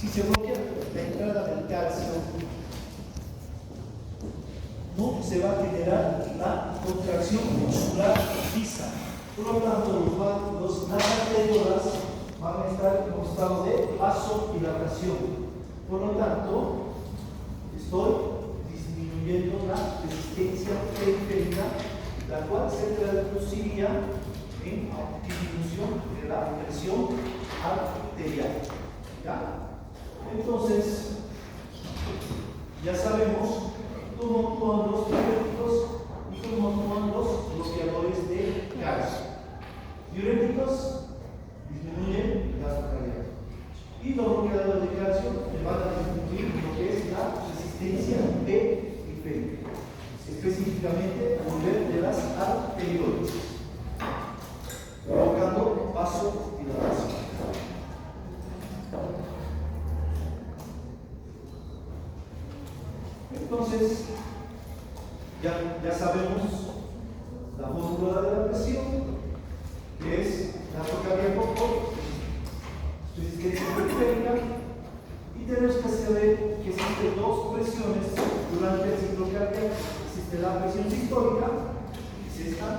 Si se bloquea la entrada del calcio, no se va a generar la contracción muscular lisa. Por lo tanto, las arteriolas van a estar en un estado de vasodilatación. Por lo tanto, estoy disminuyendo la resistencia periférica, la cual se traduciría en disminución de la presión arterial. ¿Ya? Entonces, ya sabemos cómo actúan los diuréticos y cómo actúan los bloqueadores de calcio. Diuréticos disminuyen el gasto cardíaco y los bloqueadores de calcio le van a disminuir lo que es la resistencia periférica, específicamente a nivel de las arteriolas, provocando vasodilatación. Entonces, ya sabemos la fórmula de la presión, que es gasto cardíaco por resistencia periférica, y tenemos que saber que existen dos presiones durante el ciclo cardíaco. Existe la presión sistólica, que es esta,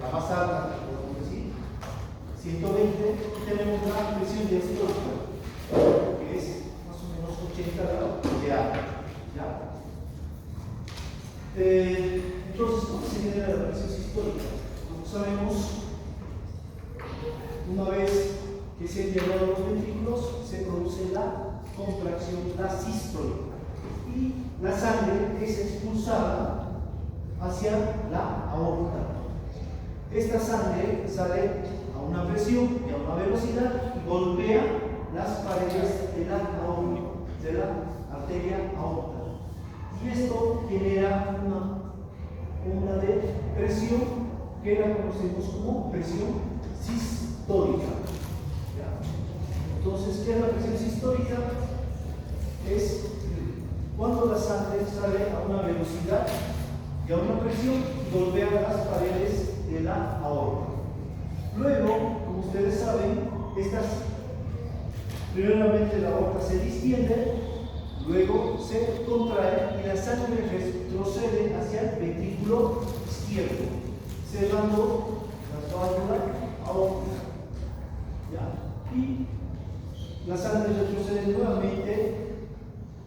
la más alta, podemos decir, 120, y tenemos la presión diastólica, que es más o menos 80 grados de alta. ¿Ya? Entonces, ¿cómo se genera la presión sistólica? Como sabemos, una vez que se han llegado los ventrículos, se produce la contracción, la sístole, y la sangre es expulsada hacia la aorta. Esta sangre sale a una presión y a una velocidad y golpea las paredes de la aorta, de la arteria aorta. Y esto genera una onda de presión que la conocemos como presión sistólica. Entonces, ¿qué es la presión sistólica? Es cuando la sangre sale a una velocidad y a una presión y golpea las paredes de la aorta. Luego, como ustedes saben, primeramente la aorta se distiende, luego se contrae y la sangre retrocede hacia el ventrículo izquierdo, cerrando la válvula aórtica. ¿Ya? Y la sangre retrocede nuevamente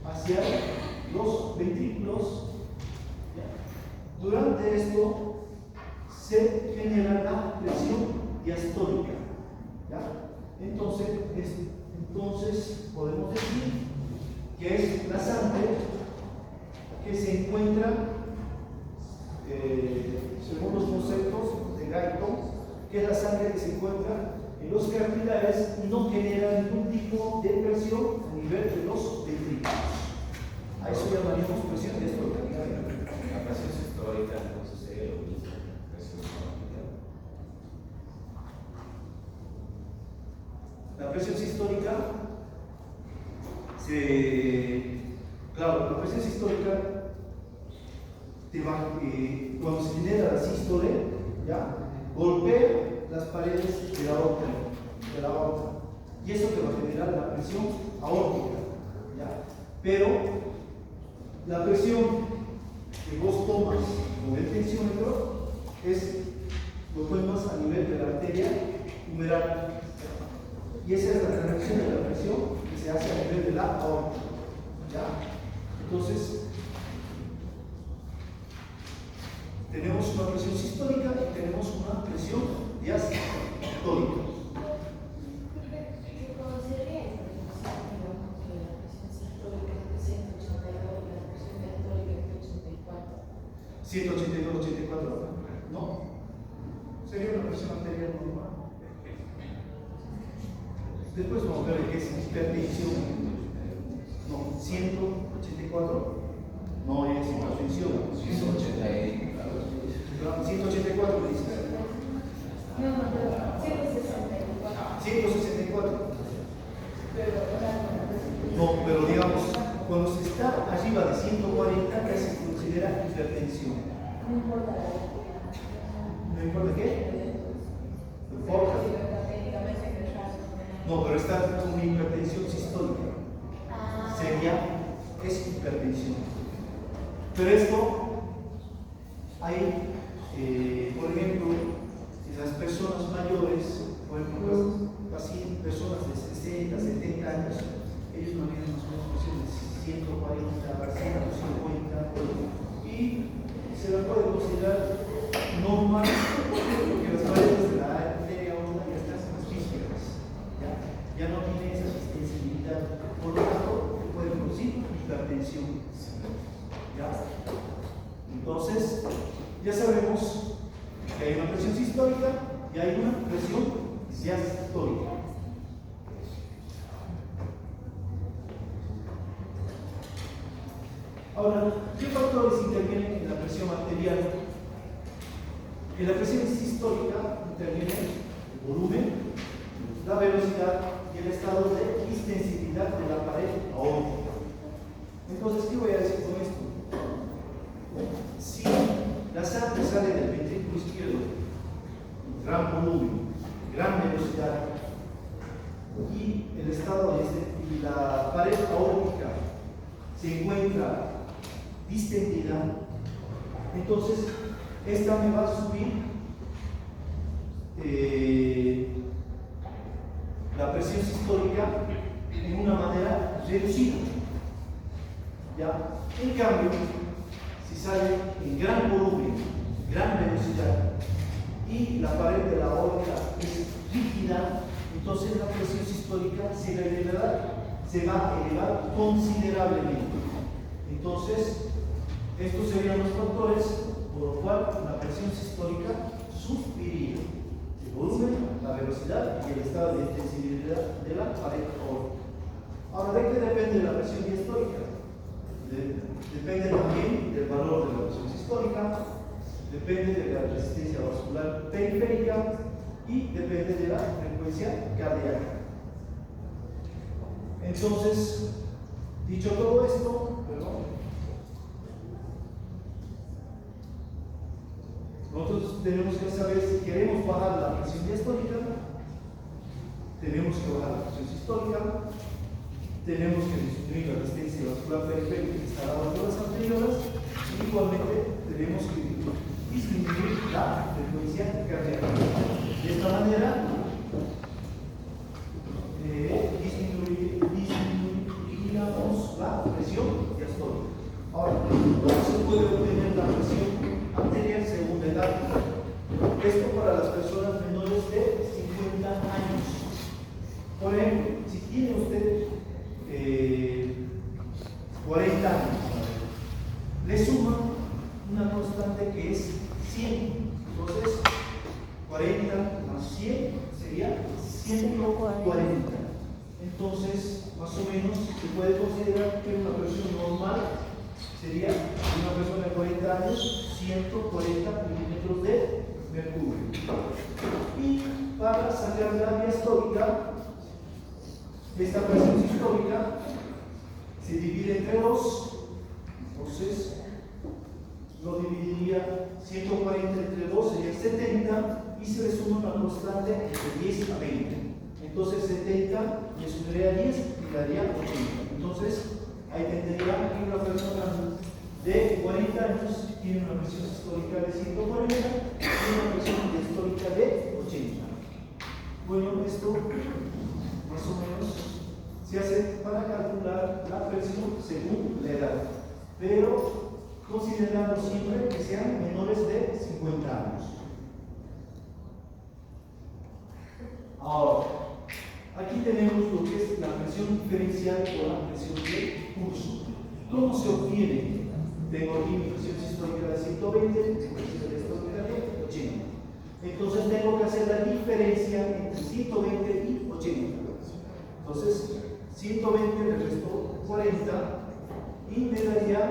hacia los ventrículos. ¿Ya? Durante esto se genera la presión diastólica. ¿Ya? Entonces podemos decir que es la sangre que se encuentra, según los conceptos de Guyton, que es la sangre que se encuentra en los capilares y no genera ningún tipo de presión a nivel de los ventrículos. A eso llamaríamos presión diastólica. La presión sistólica entonces sería lo mismo que presión arterial. La presión sistólica claro, la presión sistólica cuando se genera la sístole, ¿ya? Golpea las paredes de la aorta, y eso te va a generar la presión aórtica, ¿ya? Pero la presión que vos tomas con el tensiómetro lo tomas a nivel de la arteria humeral, y esa es la corrección de la presión que se hace a nivel de la aorta. ¿Ya? Entonces, tenemos una presión sistólica y tenemos una presión diastólica. ¿Cómo sería la presión sistólica es 182 y la presión diastólica es 84? 182, 84, ¿no? Sería una presión arterial normal. Después vamos a ver qué es hipertensión. No, 184. No es hipertensión. 184 me dice. No, 164. 164. No, pero digamos, cuando se está arriba de 140 ya se considera hipertensión. No importa. ¿No importa qué? No importa. No, pero está con hipertensión sistólica. ya es hipertensión. Pero esto hay, por ejemplo, en las personas mayores, por ejemplo, así, personas de 60, 70 años, ellos manejan más o menos presiones 140, 150, y se la puede considerar normal porque las paredes de la arteria aorta ya están más físicas, ya no tiene esa sensibilidad, por lo tanto, puede producir hipertensión. ¿Ya? Entonces, ya sabemos que hay una presión sistólica y hay una presión diastólica. Ahora, ¿qué factores intervienen en la presión arterial? En la presión sistólica interviene el volumen, la velocidad y el estado de distensibilidad de la pared aórtica. Entonces, ¿qué voy a decir con esto? Si la sangre sale del ventrículo izquierdo, gran volumen, gran velocidad, y el estado y la pared aórtica se encuentra distendida, entonces esta me va a subir la presión sistólica en una manera reducida. ¿Ya? En cambio, si sale en gran volumen, gran velocidad y la pared de la aorta es rígida, entonces la presión sistólica se va a elevar considerablemente. Entonces, estos serían los factores por lo cual la presión sistólica subiría: el volumen, la velocidad y el estado de intensibilidad de la pared aórtica. Ahora, ¿de qué depende la presión diastólica? Depende también del valor de la presión sistólica, depende de la resistencia vascular periférica y depende de la frecuencia cardíaca. Entonces, dicho todo esto, nosotros tenemos que saber si queremos bajar la presión diastólica, tenemos que bajar la presión sistólica, tenemos que disminuir la resistencia vascular periférica que está abajo de las arteriolas, y igualmente tenemos que disminuir la frecuencia cardíaca. De esta manera, disminuiríamos la presión diastólica. Ahora, ¿cómo se puede obtener la presión arterial según la edad? Esto para las personas menores de 50 años. Por ejemplo, si tiene usted 40 años, le suma una constante que es 100. Entonces, 40 más 100 sería 140. Entonces, más o menos, se puede considerar que una presión normal sería una persona de 40 años, 140 milímetros de mercurio. Y para sacar la diastólica, esta presión sistólica se divide entre 2, entonces lo dividiría 140 entre 2 sería 70 y se le suma una constante de 10 a 20. Entonces 70 le sumaría a 10 y le daría 80. Entonces ahí tendría que una persona de 40 años tiene una presión sistólica de 140 y una presión diastólica de 80. Bueno, esto más o menos se hace para calcular la presión según la edad, pero considerando siempre que sean menores de 50 años. Ahora, aquí tenemos lo que es la presión diferencial o la presión de pulso. ¿Cómo se obtiene? Tengo aquí mi presión sistólica de 120, mi presión diastólica de 80. Entonces tengo que hacer la diferencia entre 120 y 80. Entonces, 120 le resto 40 y me daría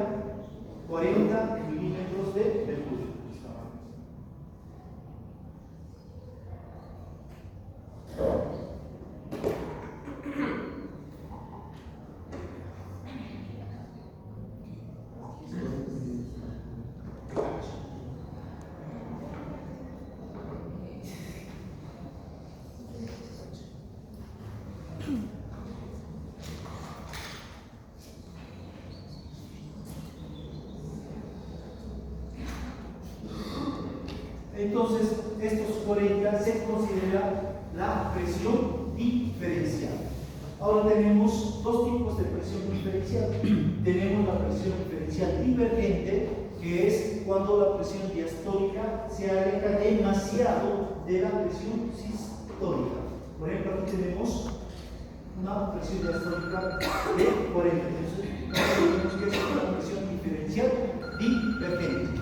40 milímetros de mercurio. Entonces, estos 40 se considera la presión diferencial. Ahora tenemos dos tipos de presión diferencial. Tenemos la presión diferencial divergente, que es cuando la presión diastólica se aleja demasiado de la presión sistólica. Por ejemplo, aquí tenemos una presión diastólica de 40. Entonces, tenemos que es una presión diferencial divergente.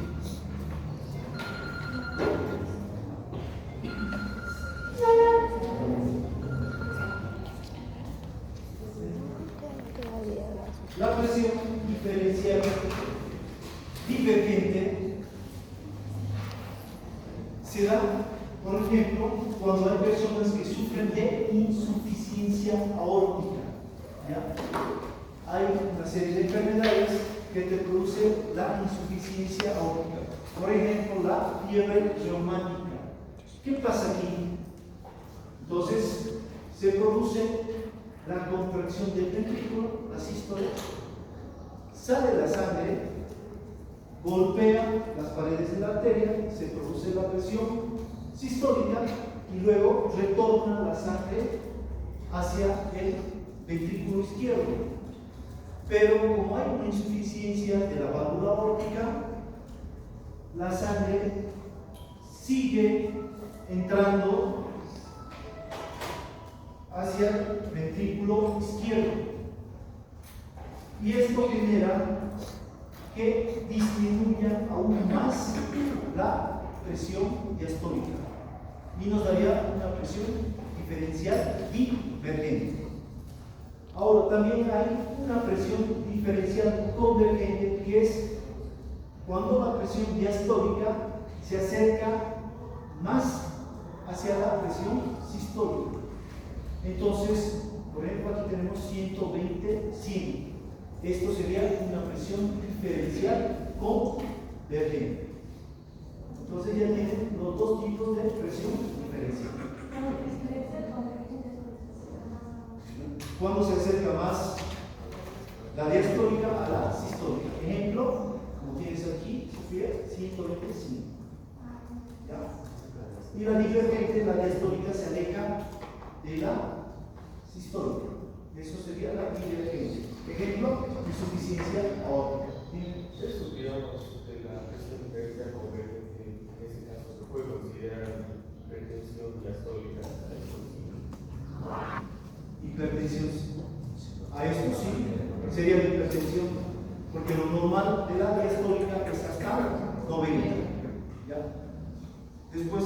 La presión diferencial divergente se da, por ejemplo, cuando hay personas que sufren de insuficiencia aórtica. ¿Ya? Hay una serie de enfermedades que te producen la insuficiencia aórtica. Por ejemplo, la fiebre reumática. ¿Qué pasa aquí? Entonces, se produce la contracción del ventrículo, la sístole, sale la sangre, golpea las paredes de la arteria, se produce la presión sistólica y luego retorna la sangre hacia el ventrículo izquierdo. Pero como hay una insuficiencia de la válvula aórtica, la sangre sigue entrando hacia el ventrículo izquierdo. Y esto genera que disminuya aún más la presión diastólica y nos daría una presión diferencial divergente. Ahora, también hay una presión diferencial convergente, que es cuando la presión diastólica se acerca más hacia la presión sistólica. Entonces, por ejemplo, aquí tenemos 120, 100. Esto sería una presión diferencial convergente. Entonces ya tienen los dos tipos de presión diferencial. Cuando se acerca más la diastólica a la sistólica. Ejemplo, como tienes aquí, Sofía, 125. ¿Ya? Y la divergente, la diastólica, se aleja de la sistólica. Eso sería la divergente. Ejemplo, insuficiencia aórtica. Eso, digamos, de la presión diferencial convergente, en ese caso se puede considerar hipertensión diastólica. Hipertensión. A esto sí, sería la hipertensión, porque lo normal de la diastólica es hasta 90. ¿Ya? Después,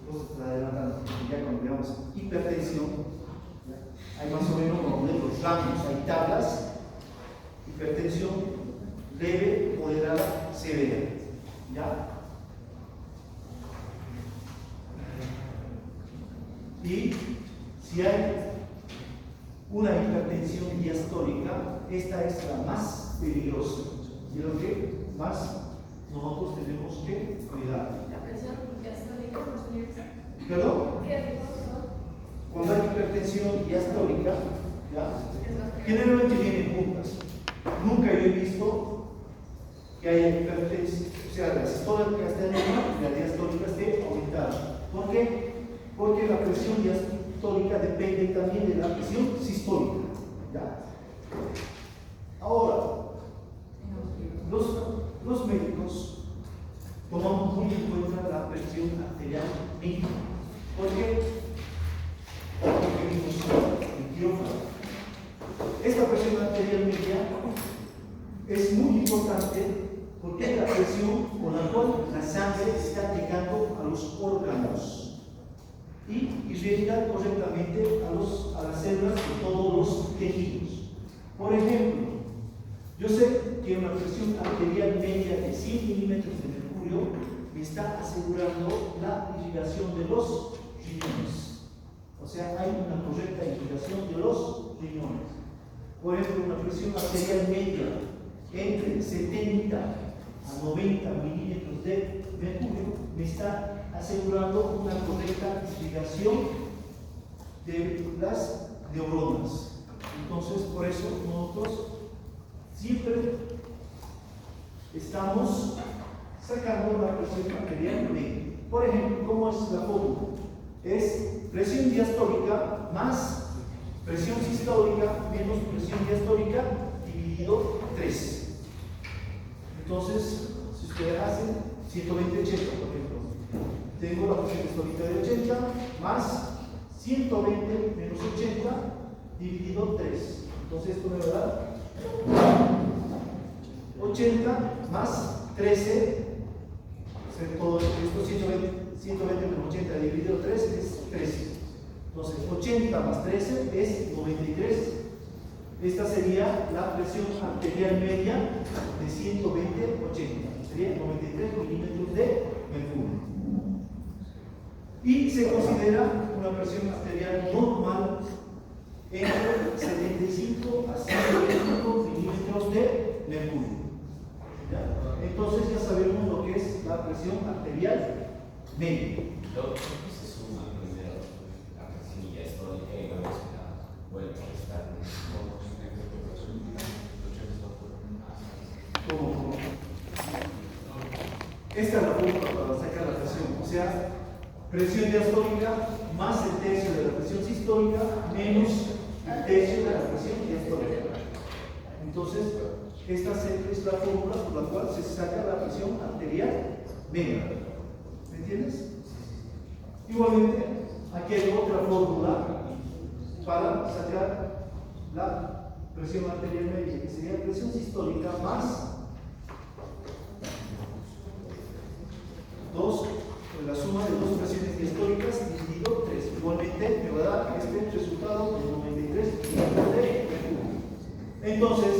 pues adelantando, ya cuando veamos hipertensión, ¿ya? Hay más o menos como los rangos, hay tablas. Hipertensión leve, moderada, severa. ¿Ya? Y si hay una hipertensión diastólica, esta es la más peligrosa y lo que más nosotros tenemos que cuidar. La presión diastólica no tiene. ¿Perdón? ¿Qué? Cuando hay hipertensión diastólica, ¿ya? Generalmente vienen juntas. Nunca yo he visto que haya hipertensión, o sea, la sistólica está en una y la diastólica esté aumentada. ¿Por qué? Porque la presión diastólica depende también de la presión sistólica. ¿Ya? Ahora, los médicos tomamos muy en cuenta la presión arterial mínima. ¿Por qué? Porque vimos en quirófano. Esta presión arterial media es muy importante porque es la presión con la cual la sangre está llegando a los órganos y irriga correctamente a las células de todos los tejidos. Por ejemplo, yo sé que una presión arterial media de 100 milímetros de mercurio me está asegurando la irrigación de los riñones. O sea, hay una correcta irrigación de los riñones. Por ejemplo, una presión arterial media entre 70 a 90 milímetros de mercurio me está asegurando una correcta irrigación de las neuronas. Entonces, por eso nosotros siempre estamos sacando la presión arterial media. Por ejemplo, ¿cómo es la fórmula? Es presión diastólica más presión sistólica menos presión diastólica dividido 3. Entonces, si ustedes hacen 120-80, por ejemplo, tengo la presión diastólica de 80 más 120 menos 80 dividido 3. Entonces, esto me va a dar 80 más 13. Todo esto 120 menos 80 dividido 3 es 13. Entonces 80 más 13 es 93. Esta sería la presión arterial media de 120-80. Sería 93 milímetros de mercurio. Y se considera una presión arterial normal entre 75 a 125 milímetros de mercurio. ¿Ya? Entonces ya sabemos lo que es la presión arterial media. Se suma primero la presión diastólica y luego se la vuelve a restar. ¿Cómo? Esta es la fórmula para sacar la presión. O sea, presión diastólica más el tercio de la presión sistólica menos el tercio de la presión diastólica. Entonces, esta es la fórmula por la cual se saca la presión arterial media. ¿Me entiendes? Igualmente, aquí hay otra fórmula para sacar la presión arterial media, que sería presión sistólica más la suma de dos presiones diastólicas dividido 3. Igualmente, me va a dar este resultado de 93 milímetros de mercurio. Entonces,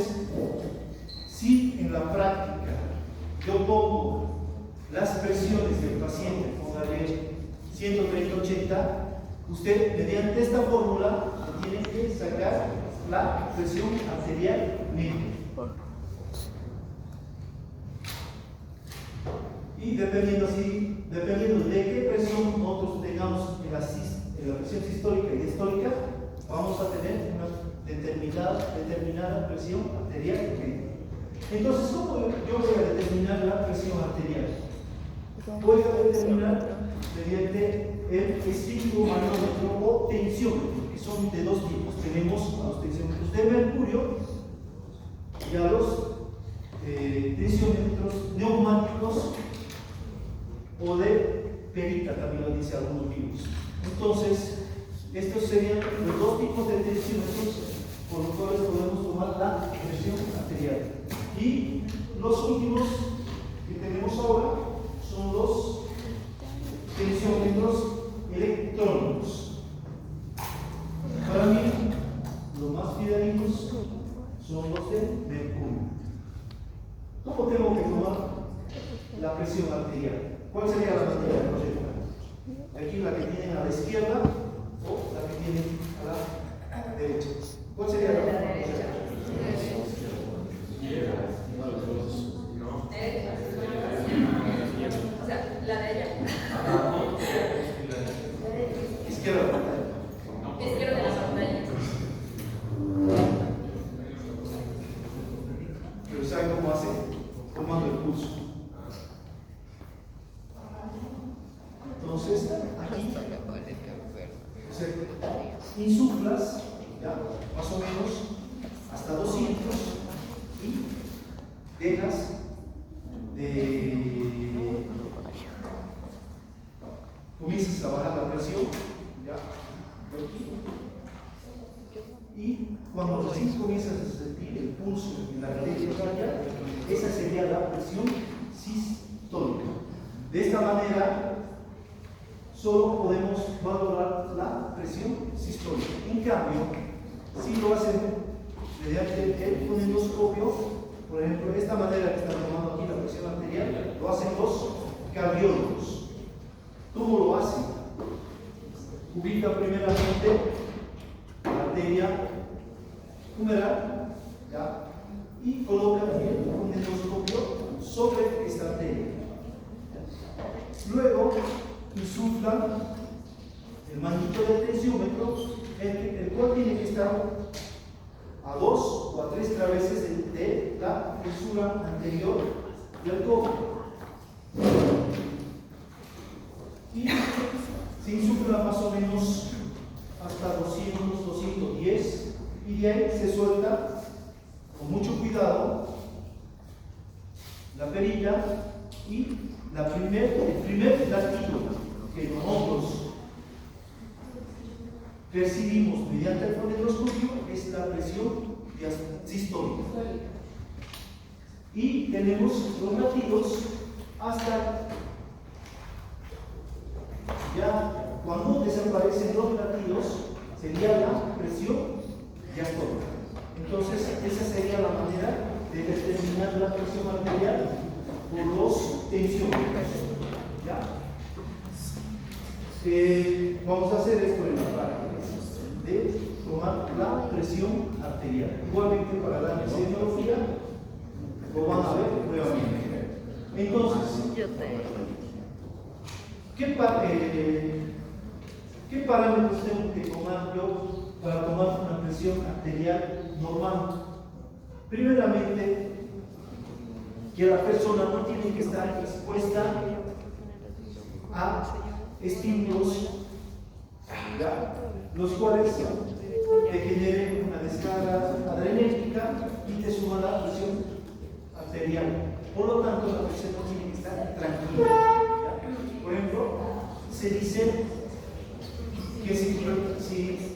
si en la práctica yo pongo las presiones del paciente, póngale 130-80, usted mediante esta fórmula tiene que sacar la presión arterial media. Y dependiendo de qué presión nosotros tengamos en la presión sistólica y diastólica, vamos a tener una determinada presión arterial media. Entonces, ¿cómo yo voy a determinar la presión arterial? Voy a determinar mediante el esfigmomanómetro o tensiómetro, que son de dos tipos. Tenemos a los tensiómetros de mercurio y a los tensiómetros neumáticos o de perita, también lo dice algunos libros. Entonces, estos serían los dos tipos de tensiómetros por los cuales podemos tomar la presión arterial. Y los últimos que tenemos ahora son los tensiómetros electrónicos. Para mí, los más fidedignos son los de mercurio. ¿Cómo tengo que tomar la presión arterial? ¿Cuál sería la manera correcta? Aquí la que tienen a la izquierda o la que tienen a la derecha. ¿Cuál sería la manera correcta? O sea, la de ella. Izquierda de la pantalla. Izquierda de la pantalla. Pero ¿saben cómo hace? Tomando el pulso. Entonces, aquí insuflas, ya, más o menos hasta 200 y dejas comienzas a bajar la presión, ya, y cuando recién comienzas a sentir el pulso en la arteria cardíaca, esa sería la presión sistólica. De esta manera, solo podemos valorar la presión sistólica. En cambio, si lo hacen mediante el fonendoscopio, por ejemplo, de esta manera que están tomando aquí la presión arterial, lo hacen los cardiólogos. ¿Cómo lo hacen? Ubica primeramente la arteria humeral, ¿ya? Y coloca el fonendoscopio sobre esta arteria. Luego, insuflan el manguito del tensiómetro, el cual tiene que estar a 2 o a 3 traveses de la fisura anterior del cobre. Y ahí se suelta con mucho cuidado la perilla y el primer latido que nosotros percibimos mediante el fonendoscopio es la presión sistólica. Y tenemos los latidos hasta ya cuando desaparecen los latidos sería la presión diastólica. Entonces esa sería la manera de determinar la presión arterial por los tensiómetros. ¿Ya? Vamos a hacer esto en la práctica de tomar la presión arterial. Igualmente para la anestesiología lo van a ver nuevamente. Entonces, ¿qué parámetros tengo que tomar yo para tomar una presión arterial normal? Primeramente, que la persona no tiene que estar expuesta a estímulos, ¿ya?, los cuales te generen una descarga adrenérgica y te suban la presión arterial. Por lo tanto, la persona tiene que estar tranquila. ¿Ya? Por ejemplo, se dice que si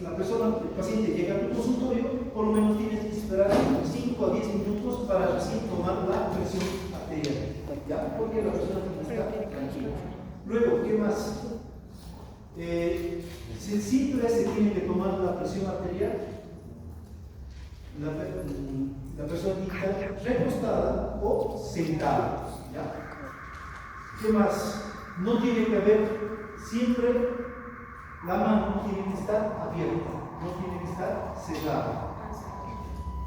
la persona, el paciente llega a tu consultorio, por lo menos tienes que esperar 5 a 10 minutos para recién tomar la presión arterial. ¿Ya? Porque la persona tiene que estar tranquila. Luego, ¿qué más? Siempre se tiene que tomar la presión arterial. La persona tiene que estar recostada o sentada. ¿Ya? ¿Qué más? No tiene que haber siempre, la mano tiene que estar abierta, no tiene que estar cerrada.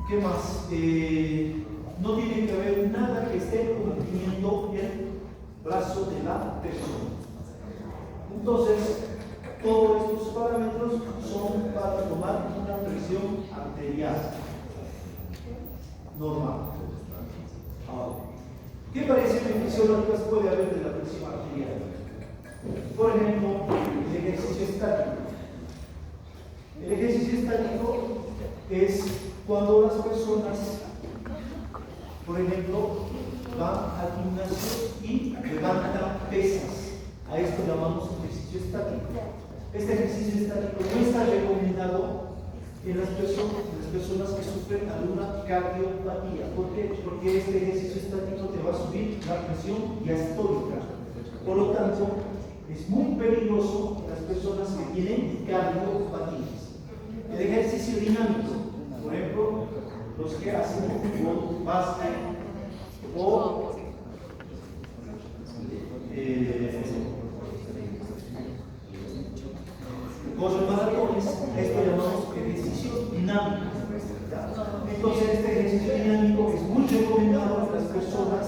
¿Qué más? No tiene que haber nada que esté comprimiendo el brazo de la persona. Entonces, todos estos parámetros son para tomar una presión arterial normal. Ahora, ¿qué variaciones fisiológicas puede haber de la presión arterial? Por ejemplo, el ejercicio estático. El ejercicio estático es cuando las personas, por ejemplo, van al gimnasio y levantan pesas. A esto llamamos ejercicio estático. Este ejercicio estático no está recomendado en las personas que sufren alguna cardiopatía. ¿Por qué? Porque este ejercicio estático te va a subir la presión diastólica. Por lo tanto, es muy peligroso en las personas que tienen cardiopatías. El ejercicio dinámico, por ejemplo, los que hacen fútbol, básquet o corren maratones, esto llamamos ejercicio dinámico. Entonces, este ejercicio dinámico es muy recomendado a las personas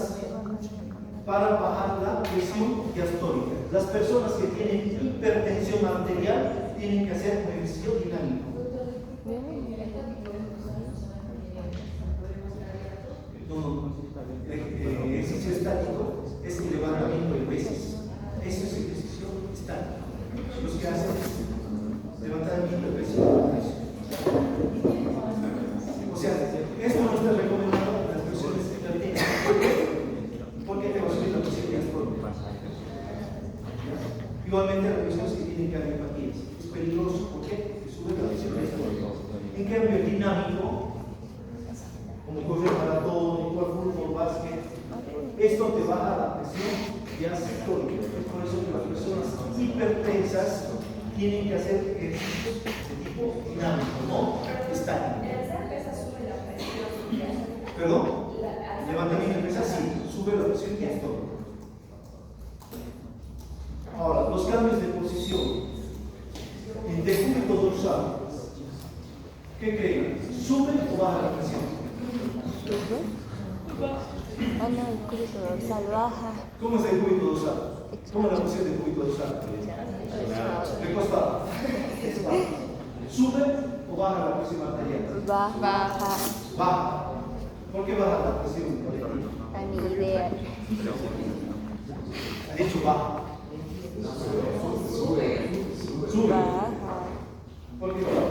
para bajar la presión diastólica. Las personas que tienen hipertensión arterial tienen que hacer un ejercicio dinámico. El ejercicio estático es el levantamiento de pesas. Eso es ejercicio estático. Los que hacen levantamiento de pesas. O sea, esto no está recomendado a las personas que la tienen. ¿Por qué te va a subir la presión diastólica? Igualmente a las personas que tienen cardiopatías. Es peligroso. ¿Por qué? Porque sube la presión diastólica. En cambio, el dinámico, como correr maratón, igual fútbol, básquet, esto te baja la presión diastólica. Es por eso que las personas hipertensas tienen que hacer ejercicios de tipo dinámico, no estático. ¿Perdón? Levantamiento de pesas, sí, sube la presión diastólica. Ahora, los cambios de posición en decúbito dorsal, ¿qué creen? ¿Sube o baja la presión? El cúbito dorsal baja. ¿Cómo es el cúbito dorsal? ¿Cómo es la presión del cúbito dorsal? Recostado. ¿Sube o baja la presión arterial? Baja. Baja. ¿Por qué baja la presión? A mi idea. Ha dicho baja. Sube. Baja. ¿Por qué baja?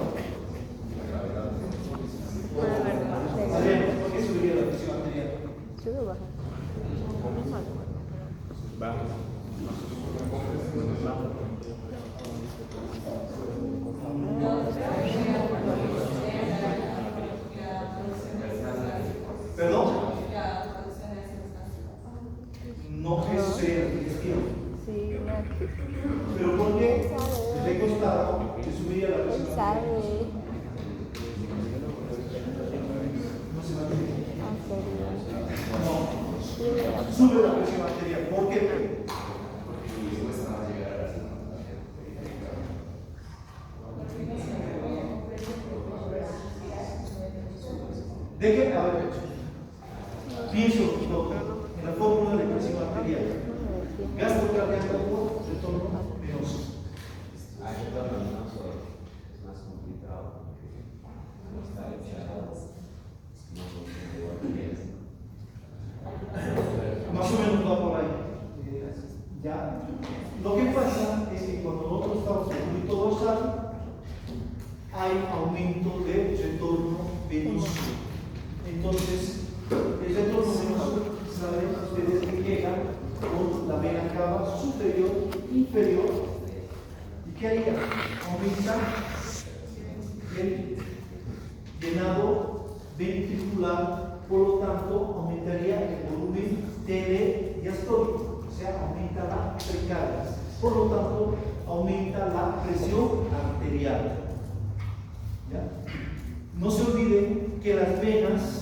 sube la presión arterial. ¿Por qué? Porque cuesta más llegar a la zona. ¿De qué? A ver, pienso en la fórmula de presión arterial. Gasto cardíaco por retorno venoso. Hay que darle un paso, es más complicado porque no está echado, no funciona igual que es. Más o menos va por ahí. ¿Ya? Lo que pasa es que cuando nosotros estamos en el circuito dorsal, hay aumento de retorno venoso. Entonces, el retorno venoso, saben ustedes que llega con la vena cava superior, inferior, ¿y qué haría? Aumenta el llenado ventricular, por lo tanto, aumentaría el volumen telediastólico, o sea, aumenta la precarga, por lo tanto, aumenta la presión arterial. ¿Ya? No se olviden que las venas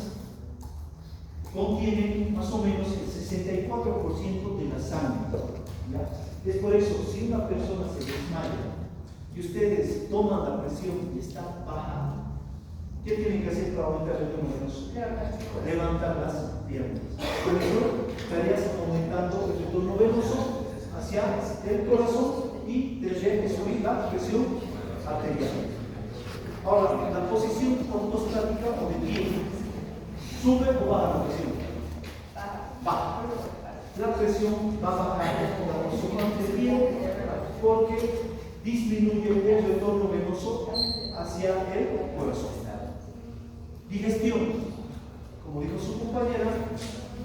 contienen más o menos el 64% de la sangre. ¿Ya? Es por eso, si una persona se desmaya y ustedes toman la presión y está baja, ¿qué tienen que hacer para aumentar el retorno venoso? Levantar las piernas. Por eso estarías aumentando el retorno venoso hacia el corazón y tendría que subir la presión arterial. Ahora, la posición ortostática o de pie, ¿sube o baja la presión? Baja. La presión va a bajar con la posición de pie porque disminuye el retorno venoso hacia el corazón. Digestión. Como dijo su compañera,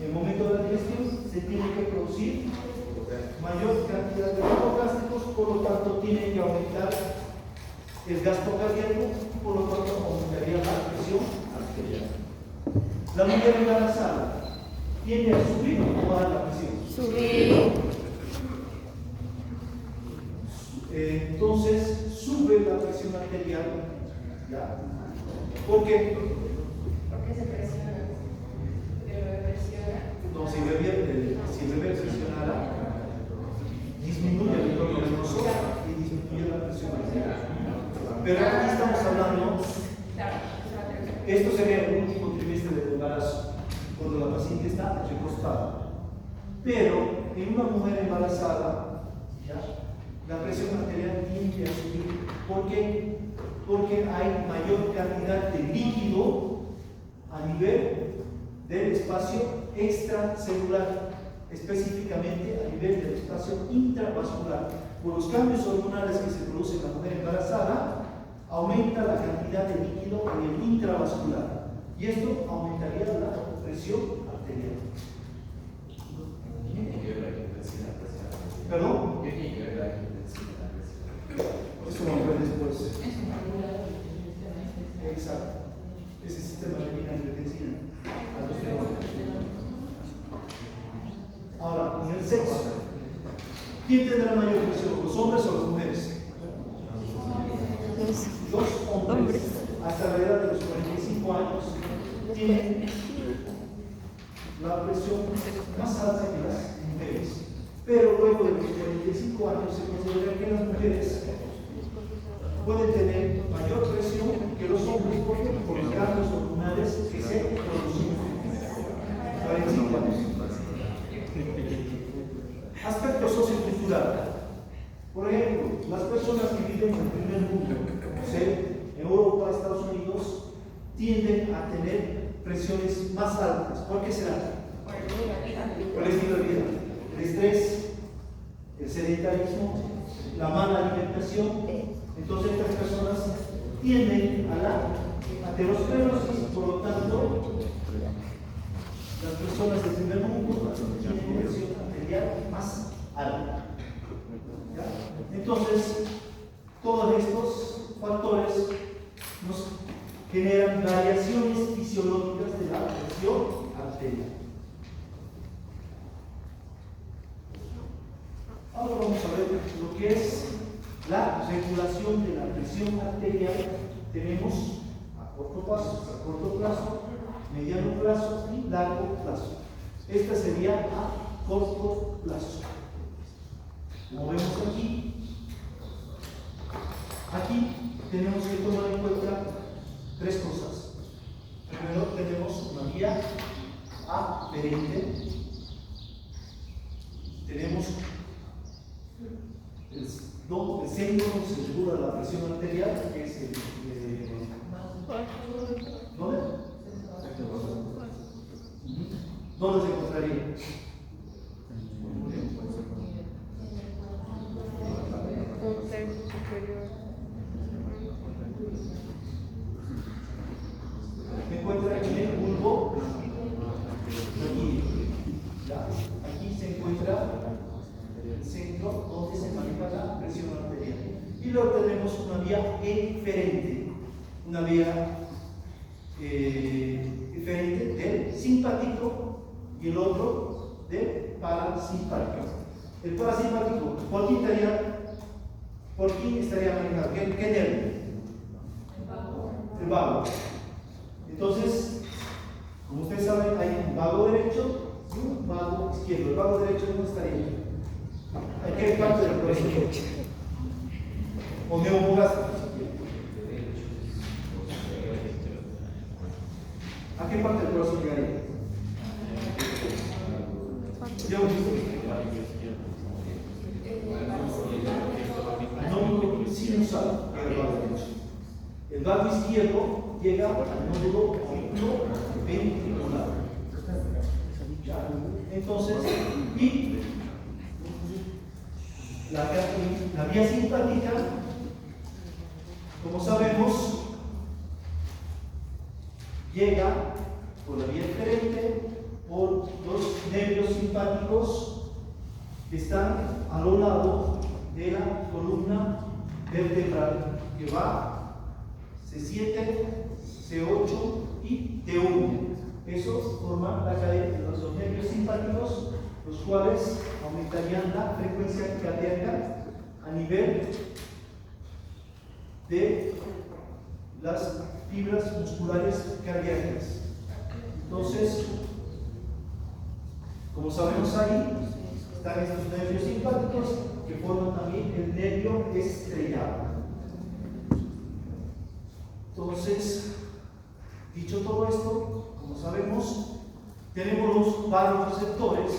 en el momento de la digestión se tiene que producir mayor cantidad de glucógásticos, por lo tanto tiene que aumentar el gasto cardíaco, por lo tanto aumentaría la presión arterial. La mujer embarazada tiende a subir o bajar la presión. Subir. Entonces sube la presión arterial. ¿Ya? ¿Por qué? Porque se presiona. El bebé presiona. No, si el bebé presionara, disminuye el retorno venoso y disminuye la presión arterial. Pero aquí estamos hablando, esto sería el último trimestre del embarazo, cuando la paciente está recostada. Pero en una mujer embarazada, ¿ya? La presión arterial tiende a subir. ¿Por qué? Porque hay mayor cantidad de líquido a nivel del espacio extracelular, específicamente a nivel del espacio intravascular. Por los cambios hormonales que se producen en la mujer embarazada, aumenta la cantidad de líquido a nivel intravascular y esto aumentaría la presión arterial. ¿Perdón? Eso lo ver después. Exacto. Ese sistema de angiotensina. Ahora, en el sexo, ¿quién tendrá mayor presión? ¿Los hombres o las mujeres? Los hombres, hasta la edad de los 45 años, tienen la presión más alta que las mujeres. Pero luego de los 45 años se considera que las mujeres pueden tener mayor presión que los hombres porque por los cambios hormonales que se producen. 45 años. Aspecto sociocultural. Por ejemplo, las personas que viven en el primer mundo, o sea, en Europa, Estados Unidos, tienden a tener presiones más altas. ¿Por qué será? Por el estilo de vida. El estrés, el sedentarismo, la mala alimentación. Entonces estas personas tienden a la aterosclerosis, por lo tanto, las personas del primer mundo tienen presión arterial más alta. ¿Ya? Entonces, todos estos factores nos generan variaciones fisiológicas de la presión arterial. Ahora vamos a ver lo que es la regulación de la presión arterial. Tenemos a corto plazo, mediano plazo y largo plazo. Esta sería a corto plazo. Como vemos aquí tenemos que tomar en cuenta tres cosas. Primero tenemos una vía aferente, tenemos el centro donde se regula la presión arterial, que es ¿dónde? ¿Dónde se encontraría? Un tercio superior. Se encuentra en el bulbo aquí. ¿Ya? Aquí se encuentra el centro donde se maneja la presión arterial. Y luego tenemos una vía eferente, una vía eferente del simpático y el otro del parasimpático. El parasimpático, ¿por quién estaría manejado? ¿Qué nervio? El vago. Entonces, como ustedes saben, hay un vago derecho y un vago izquierdo. El vago derecho no estaría. ¿A qué parte del corazón? O neumogástrico. ¿A qué parte del corazón llegaría? ¿Ya lo viste? Nódulo sinusal llega al vago derecho. El vago izquierdo llega al nódulo ventricular. Entonces, y la vía simpática, como sabemos, llega por la vía eferente, por los nervios simpáticos que están a lo largo de la columna vertebral, que va C7, C8 y T1. Esos forman la cadena de los nervios simpáticos, los cuales aumentarían la frecuencia cardíaca a nivel de las fibras musculares cardíacas. Entonces, como sabemos, ahí están estos nervios simpáticos que forman también el nervio estriado. Entonces, dicho todo esto, como sabemos, tenemos los vasoreceptores.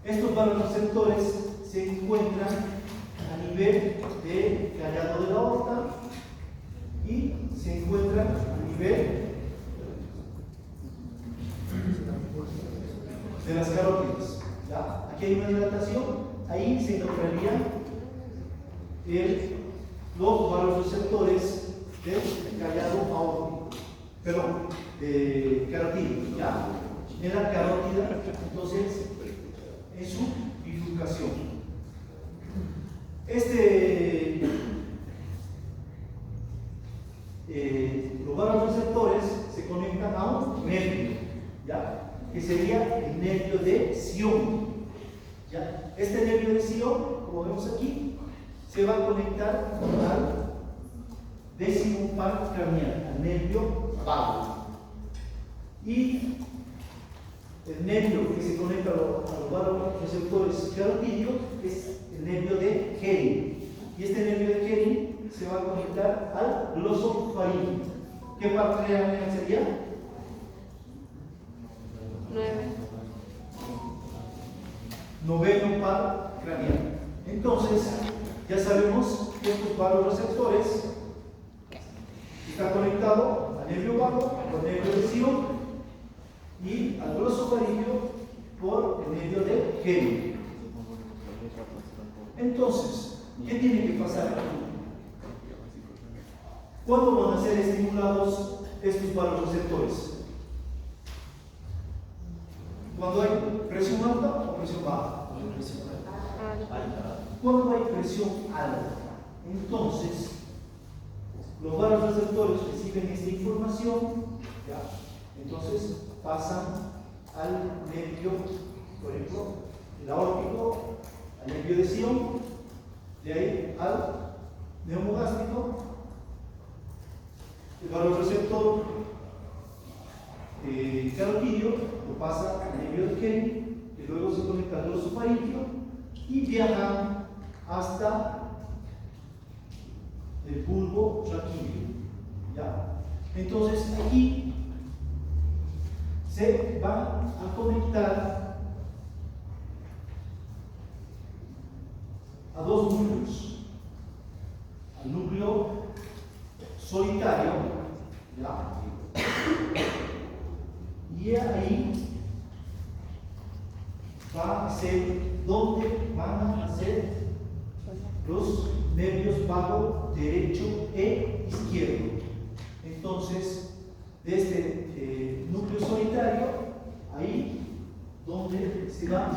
Estos vasoreceptores se encuentran a nivel del callado de la aorta y se encuentran a nivel de las carótidas. ¿Ya? Aquí hay una dilatación, ahí se encontrarían los vasoreceptores del callado aórtico, perdón, de carótida, ¿ya? En la carótida, entonces, en su bifurcación. Los vasoreceptores se conectan a un nervio, ¿ya? Que sería el nervio de Sion, ¿ya? Este nervio de Sion, como vemos aquí, se va a conectar al décimo par craneal, al nervio vago. Y el nervio que se conecta a los vasoreceptores carotídeos es el nervio de Henle. Y este nervio de Henle se va a conectar al glosofaríngeo. ¿Qué par craneal sería? 9. Noveno par craneal. Entonces, ya sabemos que estos vasoreceptores están conectados al nervio vago, al nervio de Sion y al glosofaríngeo por el nervio de Henle. Entonces, ¿qué tiene que pasar aquí? ¿Cuándo van a ser estimulados estos vasoreceptores? ¿Cuando hay presión alta o presión baja? Cuando hay presión alta, entonces los vasoreceptores reciben esta información, ¿ya? Entonces pasan al nervio, por ejemplo, el aórtico, al nervio de Sion, de ahí al neumogástrico. El vasoreceptor carotídeo lo pasa al nervio de Henle, el luego se conecta al gloso faríngeo y viajan hasta el bulbo raquídeo. ¿Ya? Entonces aquí se van a conectar a dos núcleos: al núcleo solitario, ¿ya? Y ahí va a ser donde van a ser los nervios vago derecho e izquierdo. Entonces, desde núcleo solitario, ahí donde se van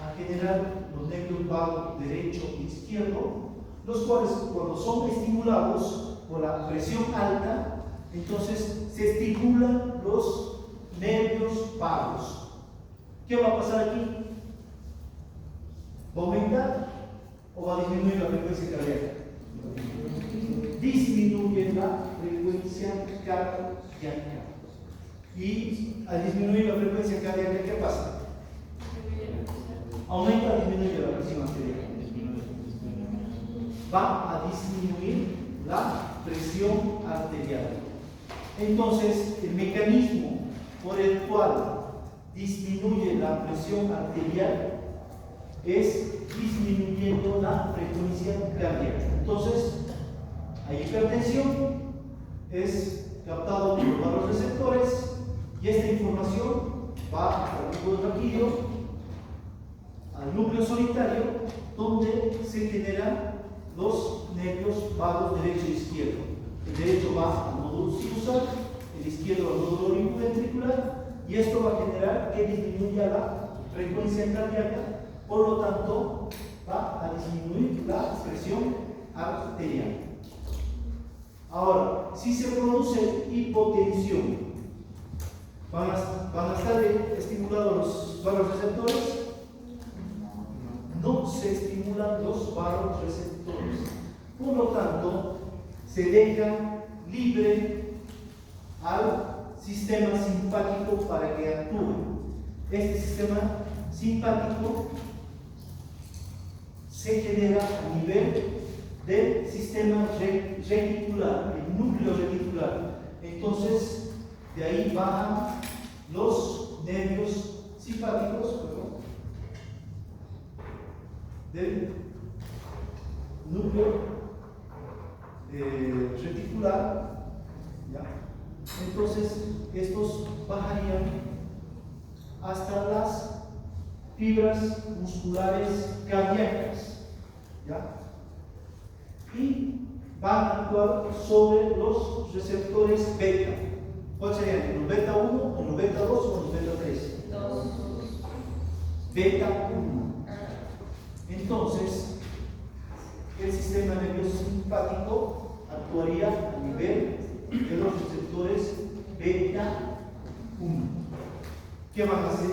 a generar los nervios vago derecho e izquierdo, los cuales cuando son estimulados por la presión alta, entonces se estimulan los nervios vagos. ¿Qué va a pasar aquí? ¿Va a aumentar o va a disminuir la frecuencia cardíaca? Disminuye la frecuencia cardíaca. Y al disminuir la frecuencia cardíaca, ¿qué pasa? Aumenta o disminuye la presión arterial. Va a disminuir la presión arterial. Entonces, el mecanismo por el cual disminuye la presión arterial es disminuyendo la frecuencia cardíaca. Entonces, hay hipertensión, es captado por los receptores y esta información va al bulbo raquídeo, al núcleo solitario, donde se generan los nervios vagos derecho e izquierdo. El derecho va al nódulo sinusal, el izquierdo al nódulo olimpoventricular, y esto va a generar que disminuya la frecuencia cardíaca, por lo tanto va a disminuir la presión arterial. Ahora, si se produce hipotensión, ¿van a estar estimulados los vasoreceptores? No se estimulan los vasoreceptores. Por lo tanto, se deja libre al sistema simpático para que actúe. Este sistema simpático se genera a nivel del sistema reticular, el núcleo reticular. Entonces, de ahí bajan los nervios simpáticos, del núcleo reticular, ¿ya? Entonces, estos bajarían hasta las fibras musculares cardíacas, ¿ya? Y van a actuar sobre los receptores beta. ¿Cuáles serían? ¿Los beta 1, o los beta 2 o los beta 3? Beta 1. Entonces, el sistema nervioso simpático actuaría a nivel de los receptores beta 1. ¿Qué van a hacer?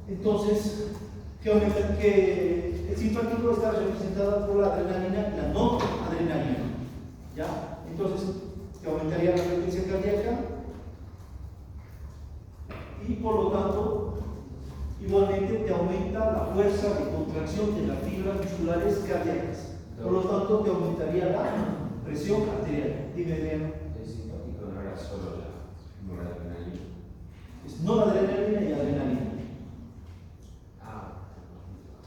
Entonces, que el simpático está representado por la adrenalina y la no adrenalina. ¿Ya? Entonces, que aumentaría la frecuencia cardíaca y por lo tanto, igualmente te aumenta la fuerza de contracción de las fibras musculares cardíacas. Por lo tanto, te aumentaría la presión arterial. Dime, Adriano. El simpático no era solo la noradrenalina. Es noradrenalina y adrenalina.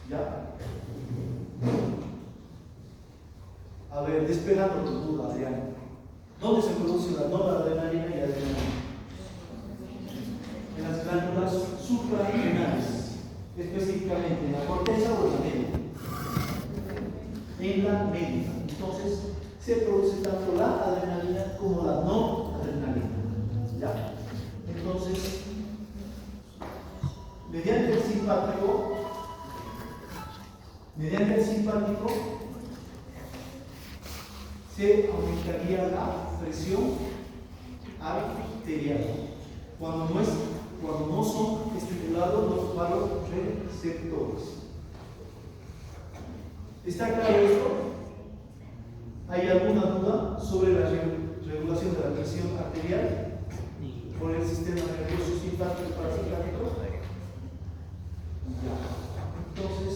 ¿Ya? A ver, despejando tu duda, Adriano. ¿Dónde se produce la noradrenalina y adrenalina? En las glándulas suprarrenales, específicamente en la corteza o en la médula. En la médula. Entonces, se produce tanto la adrenalina como la no adrenalina. ¿Ya? Entonces, mediante el simpático se aumentaría la presión arterial cuando no son estimulados los vasoreceptores. ¿Está claro esto? ¿Hay alguna duda sobre la regulación de la presión arterial? por el sistema nervioso simpático y parasimpático. Ya. Entonces,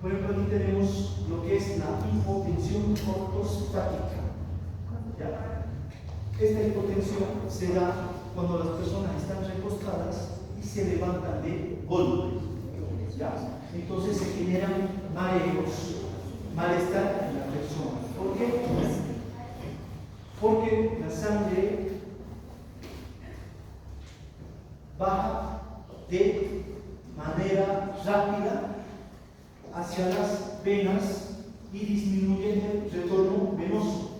por ejemplo, aquí tenemos lo que es la hipotensión ortostática. ¿Ya? Esta hipotensión se da cuando las personas están recostadas y se levantan de golpe. ¿Ya? Entonces se generan mareos, malestar en la persona. ¿Por qué? Porque la sangre baja de manera rápida hacia las venas y disminuye el retorno venoso,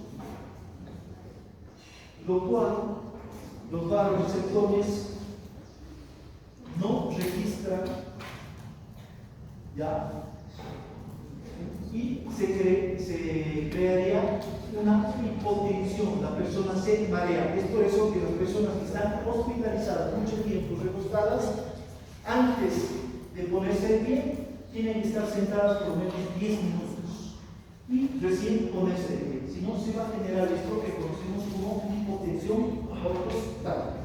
lo cual los vasoreceptores no registran, ¿ya? Y se crearía una hipotensión, la persona se marea. Es por eso que las personas que están hospitalizadas mucho tiempo recostadas, antes de ponerse de pie, tienen que estar sentadas por lo menos 10 minutos y recién ponerse de pie. Si no, se va a generar esto que conocemos como hipotensión ortostática.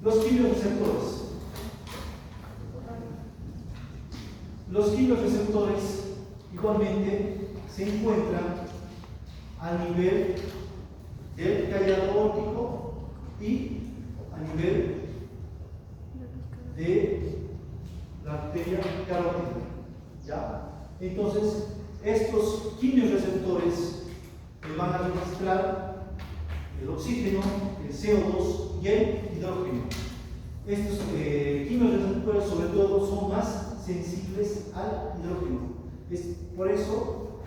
Los quimioreceptores. Los quimioreceptores igualmente se encuentran a nivel del callado aórtico y a nivel de la arteria carótida. ¿Ya? Entonces, estos quimioreceptores van a registrar el oxígeno, el CO2 y el hidrógeno. Estos quimioreceptores, sobre todo, son más sensibles al hidrógeno. Es por eso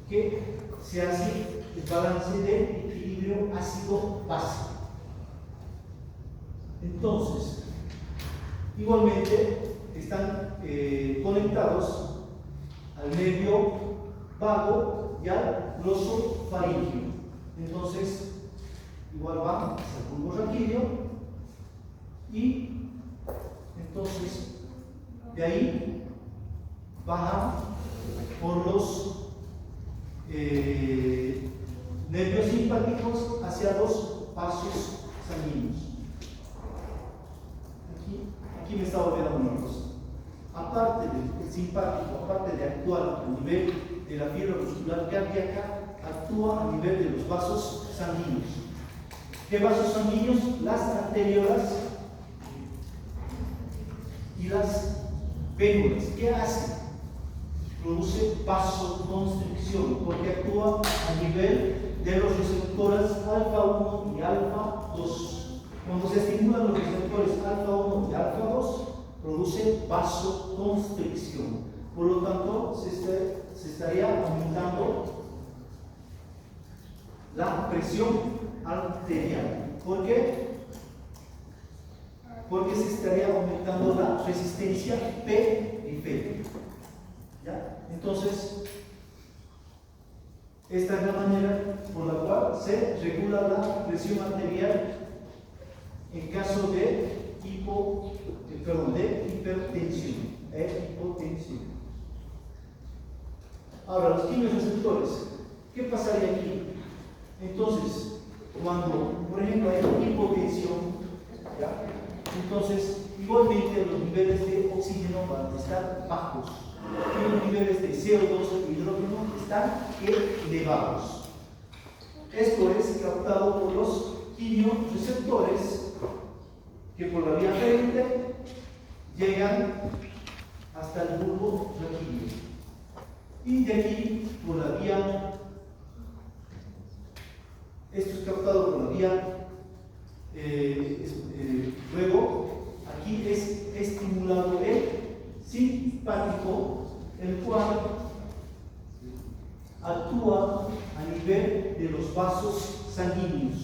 que se hace el balance de equilibrio ácido-base. Entonces, igualmente están conectados al nervio vago y al glosofaríngeo. Entonces, igual van hacia el bulbo raquídeo y entonces de ahí bajan por los nervios simpáticos hacia los vasos sanguíneos. Aquí me estaba olvidando una cosa. Aparte del simpático, aparte de actuar a nivel de la fibra muscular cardíaca, actúa a nivel de los vasos sanguíneos. ¿Qué vasos sanguíneos? Las arteriolas y las vénulas. ¿Qué hace? Produce vasoconstricción, porque actúa a nivel de los receptores alfa 1 y alfa 2. Cuando se estimulan los receptores alfa 1 y alfa 2, produce vasoconstricción. Por lo tanto, se estaría aumentando la presión arterial. ¿Por qué? Porque se estaría aumentando la resistencia periférica. ¿Ya? Entonces, esta es la manera por la cual se regula la presión arterial en caso de hipertensión. Hipotensión. Ahora, los quimioreceptores. ¿Qué pasaría aquí? Entonces, cuando, por ejemplo, hay hipotensión, ¿ya? Entonces, igualmente los niveles de oxígeno van a estar bajos y los niveles de CO2 y hidrógeno están elevados. Esto es captado por los quimioreceptores que por la vía ferente llegan hasta el bulbo raquídeo y de aquí por la vía, esto es captado por la vía luego aquí es estimulado el simpático, el cual actúa a nivel de los vasos sanguíneos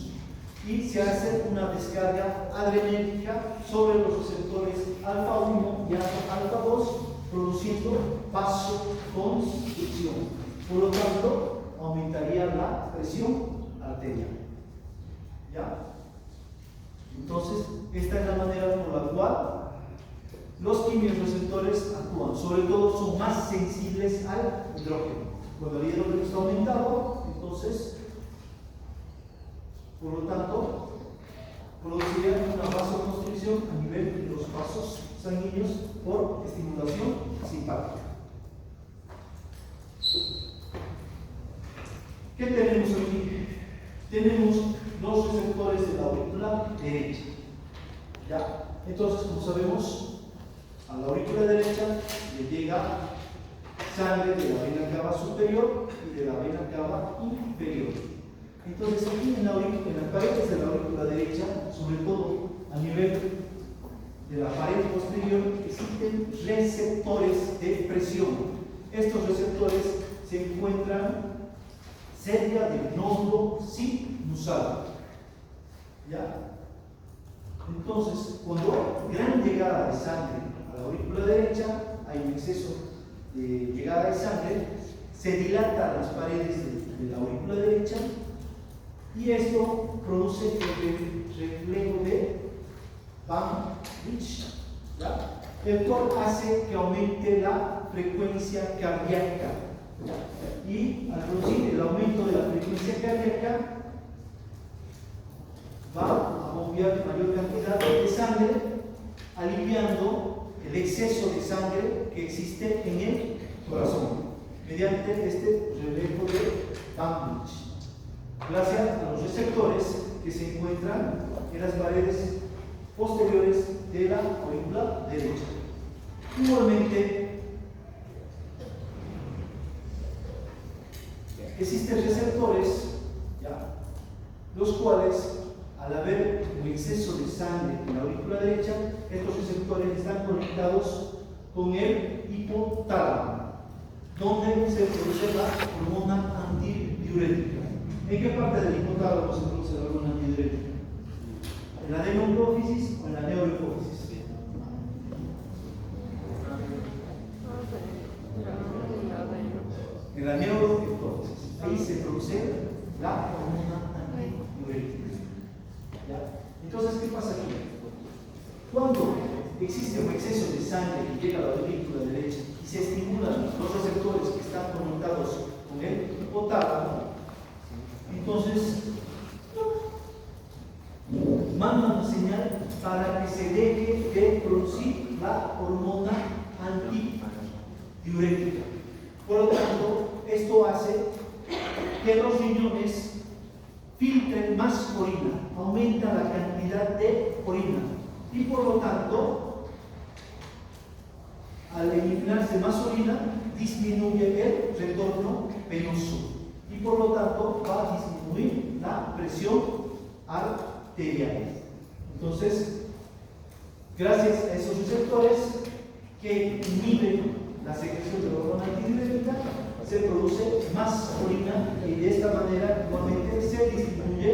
y se hace una descarga adrenérgica sobre los receptores alfa 1 y alfa 2, produciendo vasoconstricción. Por lo tanto, aumentaría la presión arterial. ¿Ya? Entonces, esta es la manera por la cual los quimioreceptores actúan. Sobre todo son más sensibles al hidrógeno. Cuando el hidrógeno está aumentado, entonces Por lo tanto, produciría una vasoconstricción a nivel de los vasos sanguíneos por estimulación simpática. ¿Qué tenemos aquí? Tenemos los receptores de la aurícula derecha. ¿Ya? Entonces, como sabemos, a la aurícula derecha le llega sangre de la vena cava superior y de la vena cava inferior. Entonces, aquí en las paredes de la aurícula derecha, sobre todo a nivel de la pared posterior, existen receptores de presión. Estos receptores se encuentran cerca del nódulo sinusal. ¿Ya? Entonces, cuando hay gran llegada de sangre a la aurícula derecha, hay un exceso de llegada de sangre, se dilatan las paredes de la aurícula derecha y esto produce el reflejo de Van Rich, ¿ya? El cual hace que aumente la frecuencia cardíaca, ¿ya? Y al producir el aumento de la frecuencia cardíaca va a bombear mayor cantidad de sangre, aliviando el exceso de sangre que existe en el corazón mediante este reflejo de Van Rich, gracias a los receptores que se encuentran en las paredes posteriores de la aurícula derecha. Igualmente, existen receptores, ¿ya?, los cuales, al haber un exceso de sangre en la aurícula derecha, estos receptores están conectados con el hipotálamo, donde se produce la hormona antidiurética. ¿En qué parte del hipotálamo se produce la hormona antidiurética? ¿En la adenohipófisis o en la neurohipófisis? En la neurohipófisis. Ahí se produce la hormona antidiurética. ¿Ya? Entonces, ¿qué pasa aquí? Cuando existe un exceso de sangre que llega a la aurícula derecha y se estimulan los receptores que están conectados con el hipotálamo, entonces manda una señal para que se deje de producir la hormona antidiurética. Por lo tanto, esto hace que los riñones filtren más orina, aumenta la cantidad de orina y por lo tanto, al eliminarse más orina, disminuye el retorno venoso y por lo tanto va a disminuir la presión arterial. Entonces, gracias a esos receptores que inhiben la secreción de la hormona antidiurética, se produce más orina y de esta manera igualmente se disminuye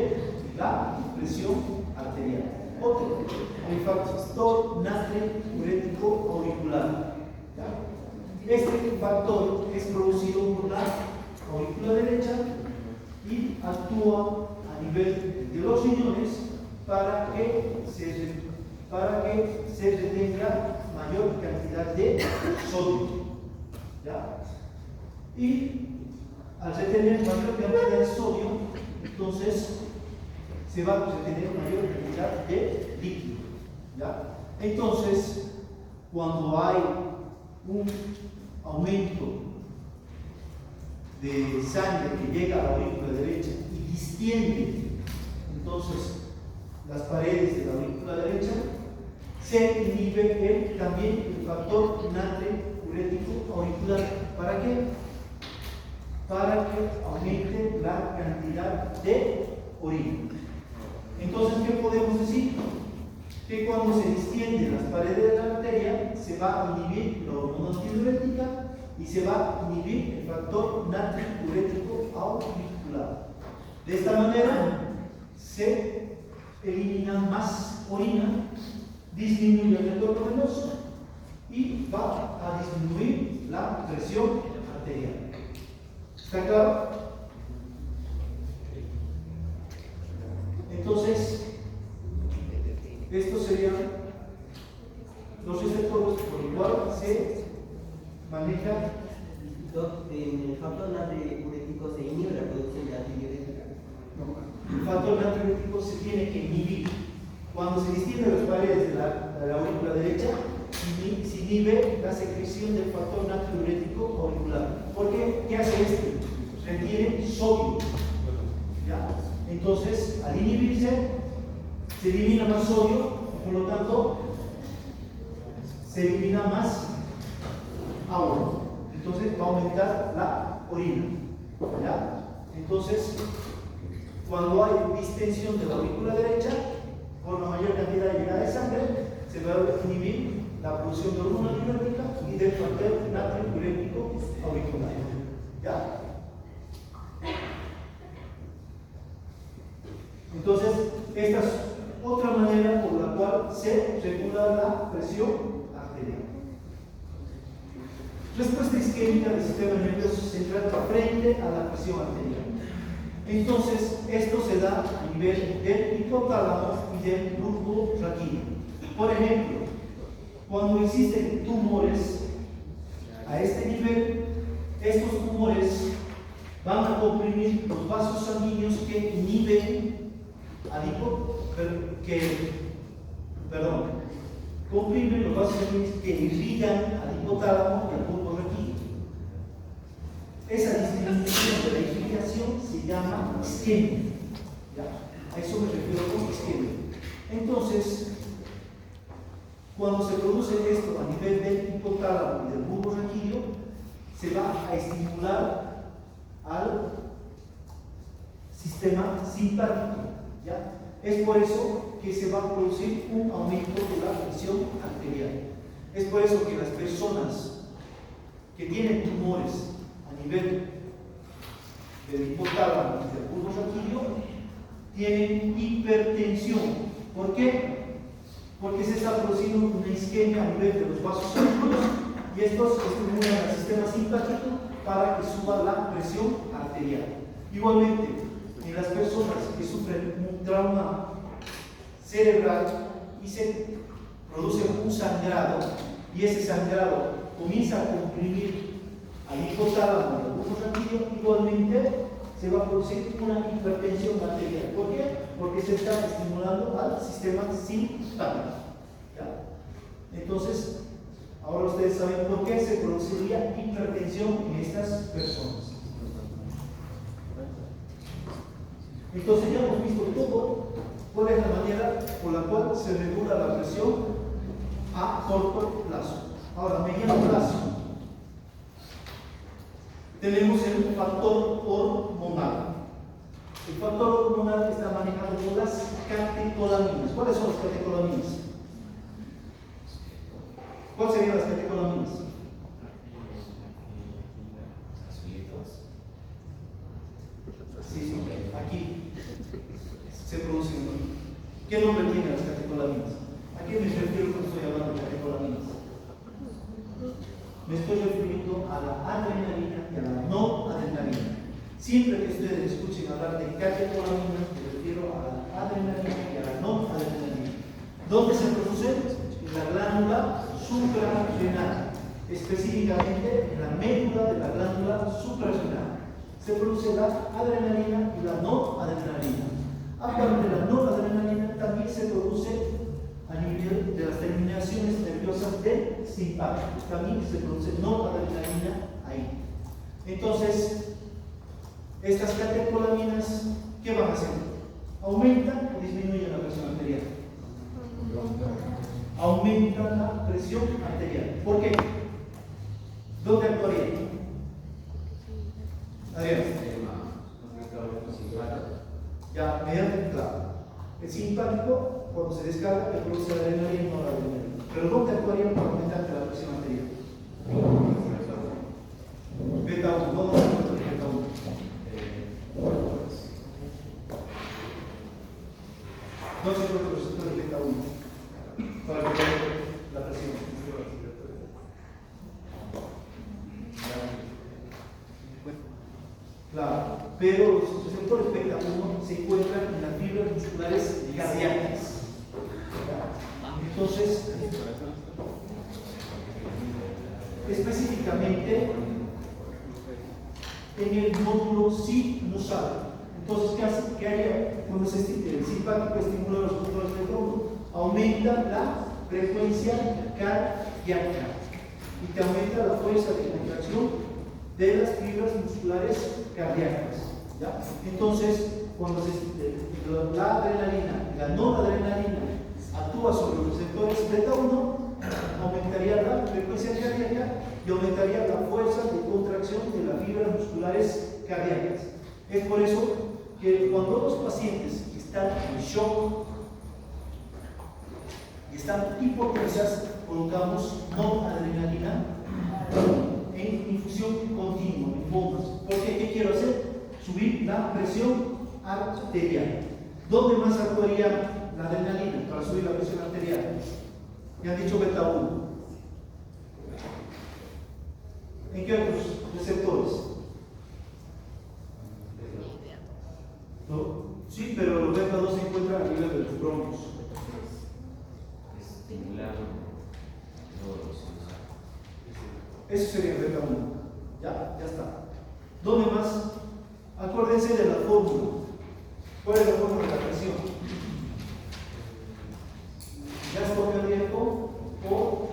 la presión arterial. Otro, el factor natriurético auricular. ¿Ya? Este factor es producido por la aurícula derecha y actúa a nivel de los riñones para que se retenga mayor cantidad de sodio. ¿Ya? Y al retener mayor cantidad de sodio, entonces se va a retener mayor cantidad de líquido. ¿Ya? Entonces, cuando hay un aumento de sangre que llega a la aurícula derecha y distiende entonces las paredes de la aurícula derecha, se inhibe también el factor natriurético auricular. ¿Para qué? Para que aumente la cantidad de orina. Entonces, ¿qué podemos decir? Que cuando se distienden las paredes de la arteria, se va a inhibir la hormona antidiurética y se va a inhibir el factor natriurético auricular. De esta manera, se elimina más orina, disminuye el retorno venoso y va a disminuir la presión arterial. ¿Está claro? Entonces, estos serían los receptores por el cual se maneja. El factor natriurético se inhibe la producción de antidiurética. No. el factor natriurético se tiene que inhibir. Cuando se distienden las paredes de la aurícula derecha, se inhibe la secreción del factor natriurético auricular. ¿Por qué? ¿Qué hace este? Retiene sodio. ¿Ya? Entonces, al inhibirse, se elimina más sodio, por lo tanto, se elimina más agua. Entonces, va a aumentar la orina. ¿Ya? Entonces, cuando hay distensión de la aurícula derecha, con la mayor cantidad de llegada de sangre, se va a inhibir la producción de hormona diurética y del factor natriurético auricular. ¿Ya? Entonces, esta es otra manera por la cual se regula la presión arterial. Respuesta isquémica del sistema nervioso central frente a la presión arterial. Entonces, esto se da a nivel del hipotálamo y del bulbo raquídeo. Por ejemplo, cuando existen tumores a este nivel, estos tumores van a comprimir los vasos sanguíneos que inhiben comprimen los vasos sanguíneos que irrigan al hipotálamo y al bulbo raquídeo. Esa disminución de la irrigación se llama isquemia. ¿Ya? A eso me refiero con isquemia. Entonces, cuando se produce esto a nivel del hipotálamo y del bulbo raquídeo, se va a estimular al sistema simpático. ¿Ya? Es por eso que se va a producir un aumento de la presión arterial. Es por eso que las personas que tienen tumores a nivel del hipotálamo y del bulbo raquídeo tienen hipertensión. ¿Por qué? Porque se está produciendo una isquemia a nivel de los vasos sanguíneos y estos estimulan al sistema simpático para que suba la presión arterial. Igualmente, en las personas que sufren un trauma cerebral y se produce un sangrado, y ese sangrado comienza a comprimir al hipotálamo y al bulbo raquídeo, igualmente se va a producir una hipertensión arterial. ¿Por qué? Porque se está estimulando al sistema simpático. ¿Ya? Entonces, ahora ustedes saben por qué se produciría hipertensión en estas personas. Entonces ya hemos visto todo cuál es la manera por la cual se regula la presión a corto plazo. Ahora, a mediano plazo, tenemos el factor hormonal. El factor hormonal está manejado por las catecolaminas. ¿Cuáles son las catecolaminas? ¿Cuáles serían las catecolaminas? Sí, aquí se producen. ¿Qué nombre tienen las catecolaminas? ¿A qué me refiero cuando estoy hablando de catecolaminas? Me estoy refiriendo a la adrenalina y a la no adrenalina. Siempre que ustedes escuchen hablar de catecolaminas, me refiero a la adrenalina y a la no adrenalina. ¿Dónde se produce? En la glándula suprarrenal, específicamente en la médula de la glándula suprarrenal. Se produce la adrenalina y la no adrenalina. Aparte de la no adrenalina, también se produce a nivel de las terminaciones nerviosas del simpático. También se produce no adrenalina ahí. Entonces, estas catecolaminas, ¿qué van a hacer? ¿Aumentan o disminuyen la presión arterial? Aumentan la presión arterial. ¿Por qué? ¿Dónde actuarían? Adrián. Ya, mediante claro. El simpático, cuando se descarga, le produce adrenalina y no la adrenalina. Pero ¿dónde actuarían para aumentar la presión arterial? Beta 1, ¿dónde se encuentra el beta 1? ¿Dónde se encuentra el receptor de beta 1? Para que la presión. Claro, pero los receptores beta 1 se encuentran en las fibras musculares cardíacas. Entonces, específicamente en el nódulo sinusal. Entonces, ¿qué hace? ¿Qué haría? Cuando el simpático estimula los motores del tronco, aumenta la frecuencia cardíaca y te aumenta la fuerza de contracción de las fibras musculares cardíacas. ¿Ya? Entonces, cuando la adrenalina y la noradrenalina actúa sobre los receptores beta 1, aumentaría la frecuencia cardíaca y aumentaría la fuerza de contracción de las fibras musculares cardíacas. Es por eso que cuando los pacientes están en shock y están hipotensas, colocamos noradrenalina en infusión continua, en bombas. Porque ¿qué quiero hacer? Subir la presión arterial. ¿Dónde más actuaría la adrenalina para subir la presión arterial? Me han dicho beta 1. ¿En qué otros receptores? ¿No? Sí, pero los beta 2 se encuentran a nivel de los broncos. Estimular Eso sería beta 1. Ya está. ¿Dónde más? Acuérdense de la fórmula. ¿Cuál es la fórmula de la presión? Gasto cardíaco o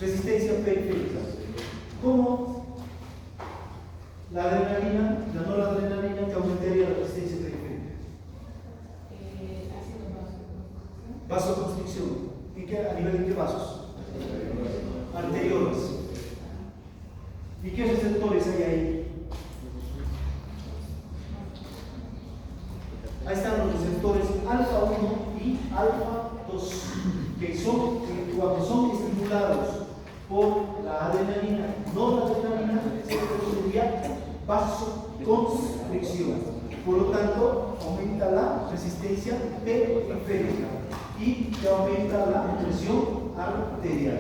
resistencia periférica. ¿Cómo la adrenalina, la noradrenalina, que aumentaría la resistencia periférica? Vasoconstricción. ¿A nivel de qué vasos? Arteriolas. ¿Y qué receptores hay ahí? Ahí están los receptores alfa 1 y alfa 2, que cuando son estimulados por la adrenalina, no la adrenalina, se produciría vasoconstricción. Por lo tanto, aumenta la resistencia periférica y que aumenta la presión arterial.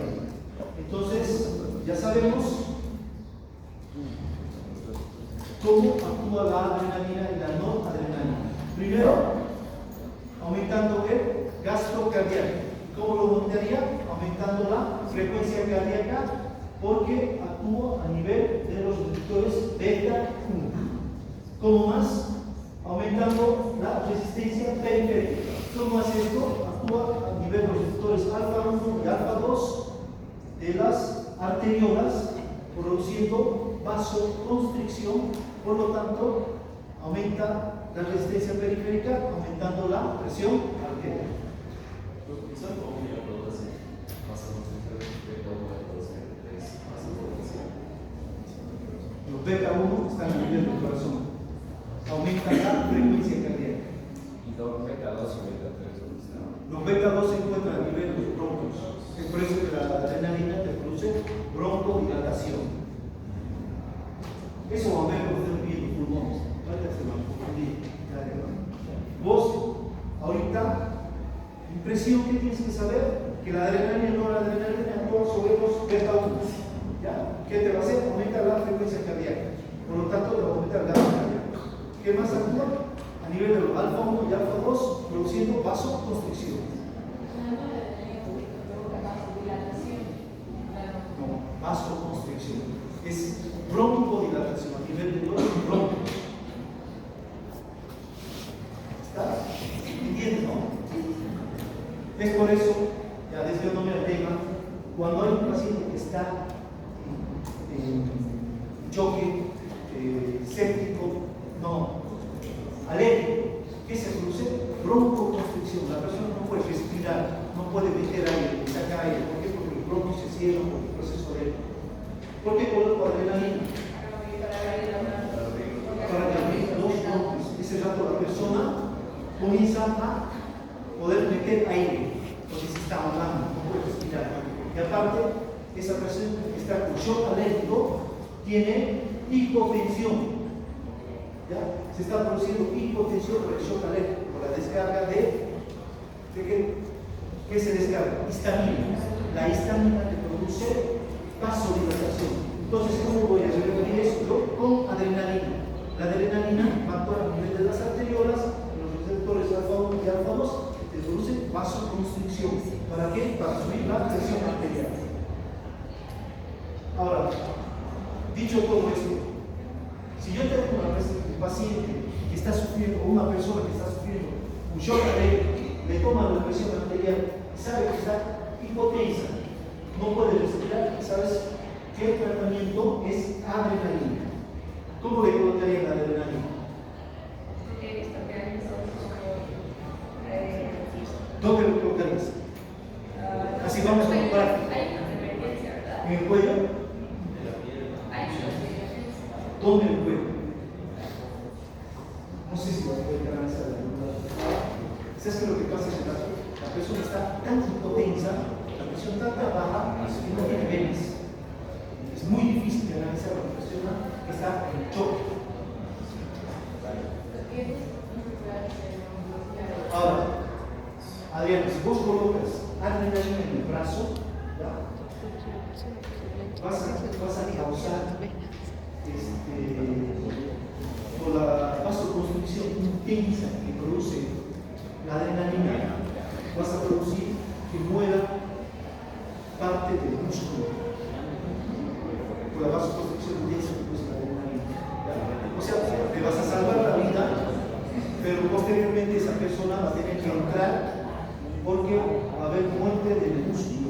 Entonces, ya sabemos cómo actúa la adrenalina y la noradrenalina. Primero, aumentando el gasto cardíaco. ¿Cómo lo aumentaría? Aumentando la frecuencia cardíaca, porque actúa a nivel de los receptores beta 1. ¿Cómo más? Aumentando la resistencia periférica. ¿Cómo hace esto? Actúa a nivel de los receptores alfa 1 y alfa 2 de las arteriolas, produciendo vasoconstricción. Por lo tanto, aumenta la resistencia periférica, aumentando la presión arterial. Los beta 1 están a nivel del corazón, aumenta la frecuencia cardíaca. Y los beta 2 y beta 3, ¿dónde están? Los beta 2 se encuentran a nivel de los broncos. Es por eso que la adrenalina te produce broncodilatación. Eso va a ver cuando estén viendo pulmones. Vos, ahorita, impresión que tienes que saber que la adrenalina y no la adrenalina actúan sobre los beta 1. ¿Ya? ¿Qué te va a hacer? Aumenta la frecuencia cardíaca. Por lo tanto, te va a aumentar el gasto cardíaco. ¿Qué más actúa? A nivel de los alfa 1 y alfa 2, produciendo vasoconstricción. No, vasoconstricción. Es broncodilatación a nivel de los broncos. ¿Está? ¿Entiendes, no? Es por eso, ya desviándome al tema, cuando hay un paciente que está en choque séptico, no, alérgico, ¿qué se produce? Broncoconstricción. La persona no puede respirar, no puede meter aire, sacar aire. ¿Por qué? Porque los bronquios se cierran por el proceso alérgico. ¿Por qué coloco adrenalina? Para que abrir los bronquios. Ese rato la persona comienza a poder meter aire, porque se está ahogando, no puede respirar. Y aparte, esa persona que está con shock alérgico tiene hipotensión. ¿Ya? Se está produciendo hipotensión por el shock alérgico, por la descarga de ¿qué se descarga? Histamina. La histamina que produce vasodilatación. Entonces, ¿cómo voy a revertir esto? Con adrenalina. La adrenalina va a actuar a nivel de las arteriolas, en los receptores alfa 1 y alfa 2, que te produce vasoconstricción. ¿Para qué? Para subir la presión arterial. Ahora, dicho todo esto, si yo tengo una sufriendo, o una persona que está sufriendo un shock aéreo, le toman la presión arterial y sabe que está hipotensa, no puede respirar, ¿sabes qué tratamiento es adrenalina? ¿Cómo le colocaría la adrenalina? ¿Dónde lo colocarías? Así vamos a comparar. ¿En el cuello? ¿Dónde en el cuello? No sé si vas a poder canalizar la verdad. ¿Sabes qué lo que pasa es que la persona está tan hipotensa, la presión tan baja, que no tiene venas? Es muy difícil de analizar a una persona que está en choque. Ahora, Adrián, si vos colocas adrenalina en el brazo, ¿ya? vas a causar por la vasoconstricción intensa que produce la adrenalina, vas a producir que muera parte del músculo por la vasoconstricción intensa que produce la adrenalina, ¿ya? O sea, te vas a salvar la vida, pero posteriormente esa persona va a tener que entrar porque va a haber muerte del músculo.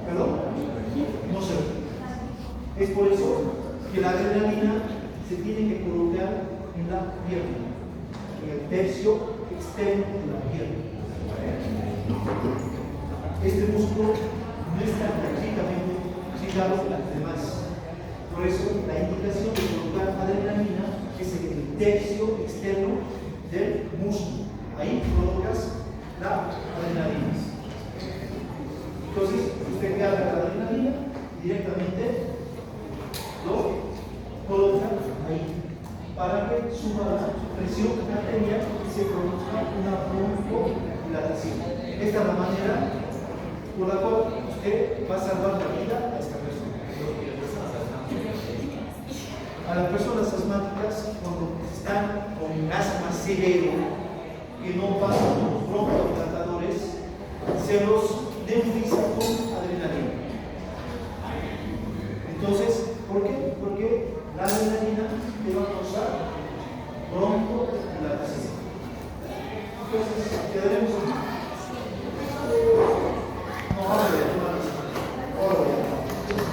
¿Perdón? No sé. Es por eso que la adrenalina se tiene que colocar en la pierna, en el tercio externo de la pierna. Este músculo no está prácticamente ligado a los demás. Por eso la indicación de colocar adrenalina es en el tercio externo del músculo. Ahí colocas la adrenalina. Entonces, usted que haga la adrenalina, directamente lo coloca ahí para que suba la presión arterial y se produzca una bronchodilatación. Esta es la manera por la cual usted va a salvar la vida a esta persona. A las personas asmáticas, cuando están con un asma severo, que no pasan los broncodilatadores, se los nebuliza con adrenalina. Entonces, ¿por qué? Porque la adrenalina te va a causar bronchodilatación. Entonces, quedaremos